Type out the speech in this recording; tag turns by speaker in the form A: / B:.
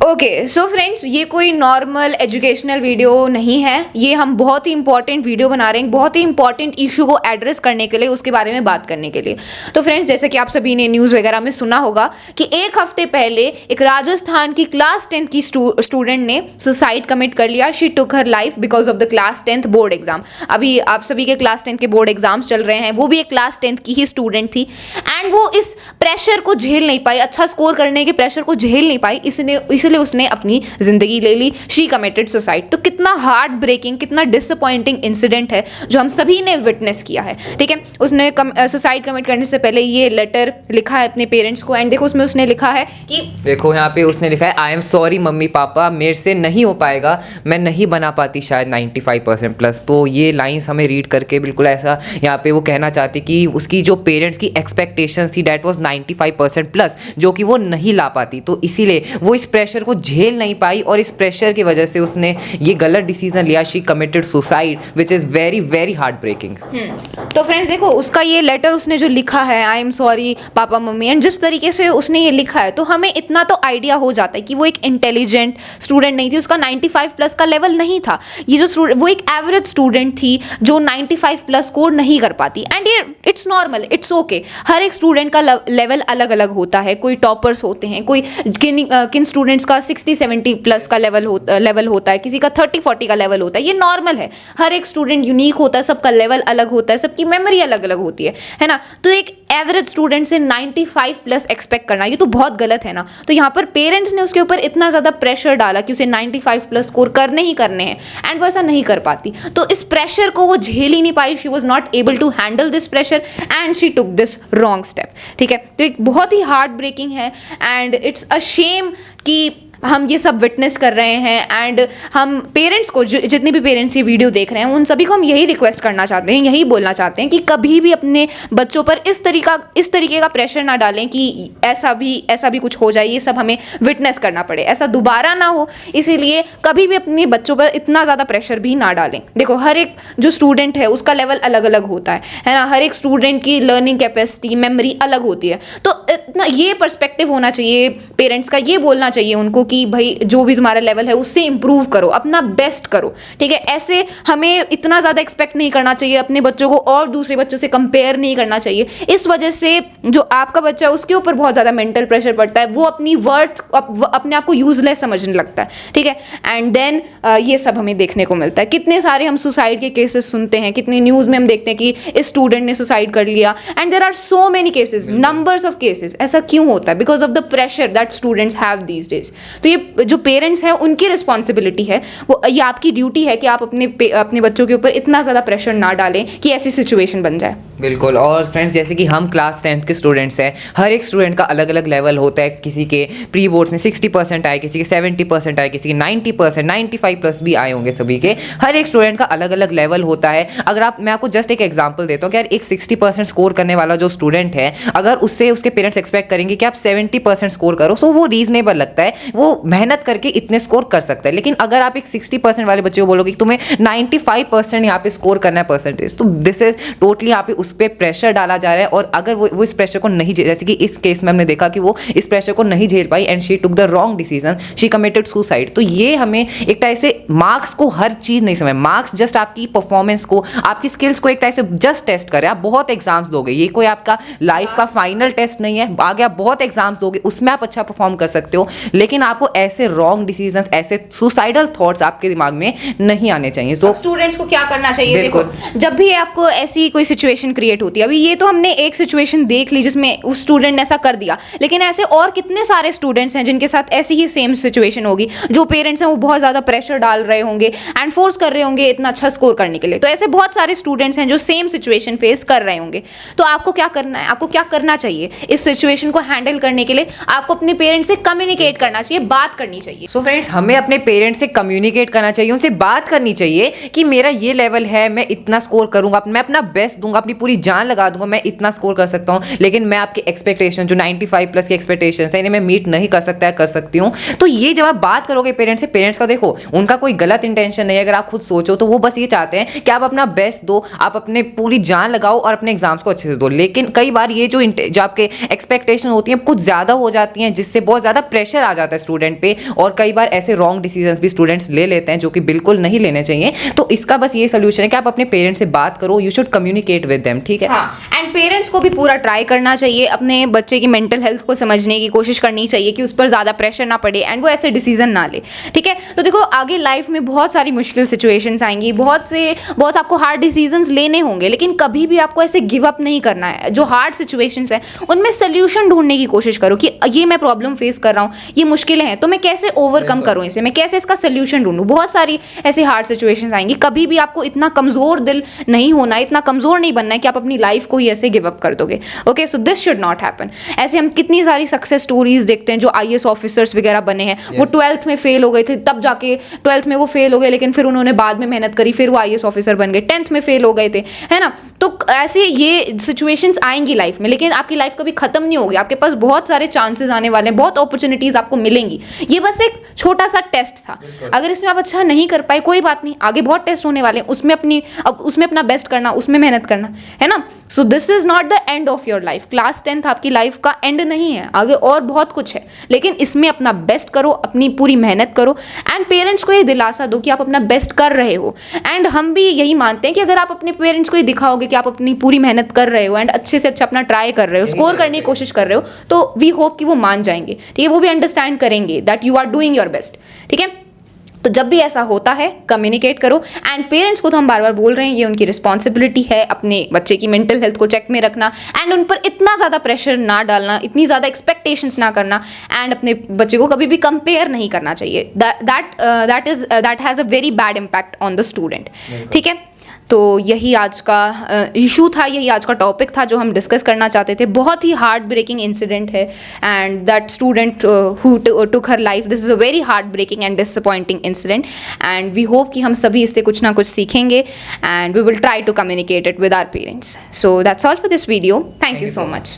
A: Okay so friends, ये कोई normal educational video नहीं है। ये हम बहुत ही इंपॉर्टेंट वीडियो बना रहे हैं, बहुत ही इंपॉर्टेंट इशू को एड्रेस करने के लिए, उसके बारे में बात करने के लिए। तो फ्रेंड्स, जैसे कि आप सभी ने न्यूज़ वगैरह में सुना होगा कि एक हफ्ते पहले एक राजस्थान की क्लास 10th की स्टूडेंट ने सुसाइड कमिट कर लिया। She took her life because of the class 10th board exam. अभी आप सभी के क्लास 10th के बोर्ड एग्जाम्स चल रहे हैं। वो भी एक क्लास 10th की ही स्टूडेंट थी एंड वो इस प्रेशर को झेल नहीं पाई, अच्छा स्कोर करने के प्रेशर को झेल नहीं पाई, इसलिए उसने अपनी जिंदगी ले ली। She committed suicide. तो कितना हार्ट ब्रेकिंग, कितना डिसअपॉइंटिंग इंसिडेंट है जो हम सभी ने विटनेस किया है। ठीक है, उसने सुसाइड कमिट करने से पहले ये लेटर लिखा है अपने पेरेंट्स को एंड देखो उसमें उसने लिखा है कि
B: देखो यहाँ पे उसने लिखा है I am sorry mummy papa, मेरे से नहीं हो पाएगा, मैं नहीं बना पाती शायद 95% प्लस। तो ये लाइंस हमें रीड करके बिल्कुल ऐसा यहाँ पे वो कहना चाहती कि उसकी जो पेरेंट्स की एक्सपेक्टेशंस थी डैट वाज 95% प्लस, जो कि वो नहीं ला पाती। तो इसीलिए वो इस प्रेशर को झेल नहीं पाई और इस प्रेशर की वजह से उसने ये गलत डिसीजन लिया। She committed suicide which is very very heart breaking.
A: तो फ्रेंड्स देखो, उसका ये लेटर उसने जो लिखा है I am sorry papa mummy, and जिस तरीके से उसने ये लिखा है तो हमें इतना तो आइडिया हो जाता है कि वो एक इंटेलिजेंट स्टूडेंट नहीं थी। उसका 95 प्लस का लेवल नहीं था। ये जो स्टूडेंट, वो एक एवरेज स्टूडेंट थी जो 95 प्लस स्कोर नहीं कर पाती। एंड ये इट्स नॉर्मल, इट्स ओके। हर एक स्टूडेंट का लेवल अलग अलग होता है। कोई टॉपर्स होते हैं, कोई किन स्टूडेंट्स का 60-70 प्लस का लेवल होता है, किसी का 30-40 का लेवल होता है। ये नॉर्मल है। हर एक स्टूडेंट यूनिक होता है, सबका लेवल अलग होता है, सबकी मेमोरी अलग अलग होती है ना। तो एक एवरेज स्टूडेंट से 95 प्लस एक्सपेक्ट करना ये तो बहुत गलत है ना। तो यहाँ पर पेरेंट्स ने उसके ऊपर इतना ज़्यादा प्रेशर डाला कि उसे 95 प्लस स्कोर करने ही करने हैं एंड वो ऐसा नहीं कर पाती। तो इस प्रेशर को वो झेल ही नहीं पाई। She was not able to handle this pressure and she took this wrong step. ठीक है, तो एक बहुत ही हार्ट ब्रेकिंग है एंड इट्स अ शेम कि हम ये सब विटनेस कर रहे हैं। एंड हम पेरेंट्स को, जितने भी पेरेंट्स ये वीडियो देख रहे हैं, उन सभी को हम यही रिक्वेस्ट करना चाहते हैं, यही बोलना चाहते हैं कि कभी भी अपने बच्चों पर इस तरीके का प्रेशर ना डालें कि ऐसा भी कुछ हो जाए, ये सब हमें विटनेस करना पड़े, ऐसा दोबारा ना हो। इसीलिए कभी भी अपने बच्चों पर इतना ज़्यादा प्रेशर भी ना डालें। देखो, हर एक जो स्टूडेंट है उसका लेवल अलग अलग होता है ना। हर एक स्टूडेंट की लर्निंग कैपेसिटी, मेमोरी अलग होती है। तो इतना ये पर्सपेक्टिव होना चाहिए पेरेंट्स का, ये बोलना चाहिए उनको कि भाई जो भी तुम्हारा लेवल है उससे इंप्रूव करो, अपना बेस्ट करो। ठीक है, ऐसे हमें इतना ज़्यादा एक्सपेक्ट नहीं करना चाहिए अपने बच्चों को और दूसरे बच्चों से कंपेयर नहीं करना चाहिए। इस वजह से जो आपका बच्चा है उसके ऊपर बहुत ज़्यादा मेंटल प्रेशर पड़ता है। वो अपनी वर्थ, अपने आप को यूजलेस समझने लगता है। ठीक है, एंड देन ये सब हमें देखने को मिलता है। कितने सारे हम सुसाइड के केसेस सुनते हैं, कितनी न्यूज़ में हम देखते हैं कि इस स्टूडेंट ने सुसाइड कर लिया and there are so many cases, numbers of cases. ऐसा क्यों होता है? Because of the pressure that students have these days. तो ये जो पेरेंट्स हैं उनकी रिस्पॉन्सिबिलिटी है, वो ये आपकी ड्यूटी है कि आप अपने बच्चों के ऊपर इतना ज़्यादा प्रेशर ना डालें कि ऐसी सिचुएशन बन जाए।
B: बिल्कुल। और फ्रेंड्स, जैसे कि हम क्लास 10th के स्टूडेंट्स हैं, हर एक स्टूडेंट का अलग अलग लेवल होता है। किसी के प्री बोर्ड में 60% आए, किसी के 70% आए, किसी के 90%, 95 प्लस भी आए होंगे सभी के। हर एक स्टूडेंट का अलग अलग लेवल होता है। अगर मैं आपको जस्ट एक एग्जांपल देता हूँ कि यार एक 60% स्कोर करने वाला जो स्टूडेंट है, अगर उससे उसके पेरेंट्स एक्सपेक्ट करेंगे कि आप 70% स्कोर करो, सो वो रीजनेबल लगता है, वो मेहनत करके इतने स्कोर कर सकता है। लेकिन अगर आप एक 60% वाले बच्चे को बोलोगे कि तुम्हें 95% यहाँ पे स्कोर करना है परसेंटेज, तो दिस इज टोटली यहाँ पे उस पर प्रेशर डाला जा रहा है। और अगर वो इस प्रेशर को नहीं, जैसे कि इस केस में हमने देखा कि वो इस प्रेशर को नहीं झेल पाई and she took the wrong decision, she committed suicide. तो ये हमें एक टाइप से मार्क्स को हर चीज़ नहीं समझ, मार्क्स जस्ट आपकी परफॉर्मेंस को, आपकी स्किल्स को एक टाइप से जस्ट टेस्ट करे। आप बहुत एग्जाम्स दोगे, ये कोई आपका लाइफ का फाइनल टेस्ट नहीं है। आगे आप बहुत एग्जाम्स दोगे, उसमें आप अच्छा परफॉर्म कर सकते हो, लेकिन आपको ऐसे रॉन्ग डिसीजंस, ऐसे सुसाइडल थॉट्स आपके दिमाग में नहीं आने चाहिए।
A: तो स्टूडेंट्स को क्या करना चाहिए? देखो, जब भी आपको ऐसी कोई सिचुएशन क्रिएट होती है, अभी ये तो हमने एक सिचुएशन देख ली जिसमें उस स्टूडेंट ने ऐसा कर दिया, लेकिन ऐसे और कितने सारे स्टूडेंट्स हैं जिनके साथ ऐसी ही सेम सिचुएशन होगी। जो पेरेंट्स हैं वो बहुत ज़्यादा प्रेशर डाल रहे होंगे एंड फोर्स कर रहे होंगे इतना अच्छा स्कोर करने के लिए। तो ऐसे बहुत सारे स्टूडेंट्स हैं जो सेम सिचुएशन फेस कर रहे होंगे। तो आपको क्या करना है? आपको क्या करना चाहिए इस सिचुएशन को हैंडल करने के लिए? आपको अपने पेरेंट्स से कम्युनिकेट करना चाहिए, बात करनी चाहिए।
B: सो फ्रेंड्स, हमें अपने पेरेंट्स से कम्युनिकेट करना चाहिए, उनसे बात करनी चाहिए कि मेरा ये लेवल है, मैं इतना स्कोर करूंगा, मैं अपना बेस्ट दूंगा, अपनी पूरी जान लगा दूंगा, मैं इतना स्कोर कर सकता हूं, लेकिन मैं आपकी एक्सपेक्टेशन जो 95 प्लस की एक्सपेक्टेशन है इन्हें मैं मीट नहीं कर सकता है, कर सकती हूँ। तो ये जब आप बात करोगे पेरेंट्स से, पेरेंट्स का देखो उनका कोई गलत इंटेंशन नहीं है। अगर आप खुद सोचो तो वो बस ये चाहते हैं कि आप अपना बेस्ट दो, आप अपने पूरी जान लगाओ और अपने एग्जाम्स को अच्छे से दो। लेकिन कई बार ये जो आपके एक्सपेक्टेशन होती हैं कुछ ज़्यादा हो जाती हैं, जिससे बहुत ज़्यादा प्रेशर आ जाता है स्टूडेंट पे, और कई बार ऐसे रॉन्ग डिसीजंस भी स्टूडेंट्स ले लेते हैं जो कि बिल्कुल नहीं लेने चाहिए। तो इसका बस ये सोल्यूशन है कि आप अपने पेरेंट्स से बात करो, you should communicate with them, ठीक है।
A: हाँ, एंड पेरेंट्स को भी पूरा ट्राई करना चाहिए, अपने बच्चे की मेंटल हेल्थ को समझने की कोशिश करनी चाहिए कि उस पर ज़्यादा प्रेशर ना पड़े एंड वो ऐसे डिसीजन ना ले, ठीक है। तो देखो आगे लाइफ में बहुत सारी मुश्किल सिचुएशंस आएंगी, बहुत आपको हार्ड डिसीजंस लेने होंगे, लेकिन कभी भी आपको ऐसे गिव अप नहीं करना है। जो हार्ड सिचुएशंस हैं उनमें सोल्यूशन ढूंढने की कोशिश करो कि ये मैं प्रॉब्लम फेस कर रहा हूँ, ये मुश्किलें हैं, तो मैं कैसे ओवरकम करूँ इसे, मैं कैसे इसका सोल्यूशन ढूंढूँ। बहुत सारी ऐसी हार्ड सिचुएशंस आएंगी, कभी भी आपको इतना कमज़ोर दिल नहीं होना, इतना कमज़ोर नहीं बनना है कि आप अपनी लाइफ को ही ऐसे गिव अप कर दोगे। Okay, so this should not happen. ऐसे हम कितनी सारी सक्सेस स्टोरीज देखते हैं जो IAS ऑफिसर्स वगैरह बने हैं, वो 12th में फेल हो गए थे, तब जाके 12th में वो फेल हो गए, लेकिन फिर उन्होंने बाद में मेहनत करी, फिर वो IAS ऑफिसर बन गए। 10th में फेल हो गए थे, है ना। तो ऐसे ये सिचुएशंस आएंगी लाइफ में, लेकिन आपकी लाइफ कभी खत्म नहीं होगी, आपके पास बहुत सारे चांसेस आने वाले हैं, बहुत अपॉर्चुनिटीज आपको मिलेंगी। ये बस एक छोटा सा टेस्ट था, अगर इसमें आप अच्छा नहीं कर पाए कोई बात नहीं, आगे बहुत टेस्ट होने वाले हैं, उसमें अपना बेस्ट करना, उसमें मेहनत करना, है ना। So this is not the end of your life. Class 10th आपकी लाइफ का एंड नहीं है, आगे और बहुत कुछ है, लेकिन इसमें अपना बेस्ट करो, अपनी पूरी मेहनत करो एंड पेरेंट्स को ये दिलासा दो कि आप अपना बेस्ट कर रहे हो। एंड हम भी यही मानते हैं कि अगर आप अपने पेरेंट्स को ये दिखाओगे कि आप अपनी पूरी मेहनत कर रहे हो एंड अच्छे से अच्छा अपना ट्राई कर रहे हो, स्कोर करने की कोशिश कर रहे हो, तो वी होप कि वो मान जाएंगे, ठीक है। वो भी अंडरस्टैंड करेंगे that you are doing your best, ठीक है। तो जब भी ऐसा होता है कम्युनिकेट करो एंड पेरेंट्स को तो हम बार बार बोल रहे हैं, ये उनकी रिस्पॉन्सिबिलिटी है अपने बच्चे की मेंटल हेल्थ को चेक में रखना एंड उन पर इतना ज़्यादा प्रेशर ना डालना, इतनी ज़्यादा एक्सपेक्टेशंस ना करना एंड अपने बच्चे को कभी भी कंपेयर नहीं करना चाहिए। That has a very bad impact on the student, ठीक है। तो यही आज का इशू था, यही आज का टॉपिक था जो हम डिस्कस करना चाहते थे। बहुत ही हार्ट ब्रेकिंग इंसिडेंट है and that student who took her life, this is a very heart breaking and disappointing incident and we hope कि हम सभी इससे कुछ ना कुछ सीखेंगे and we will try to communicate it with our parents. So that's all for this video. Thank you so much.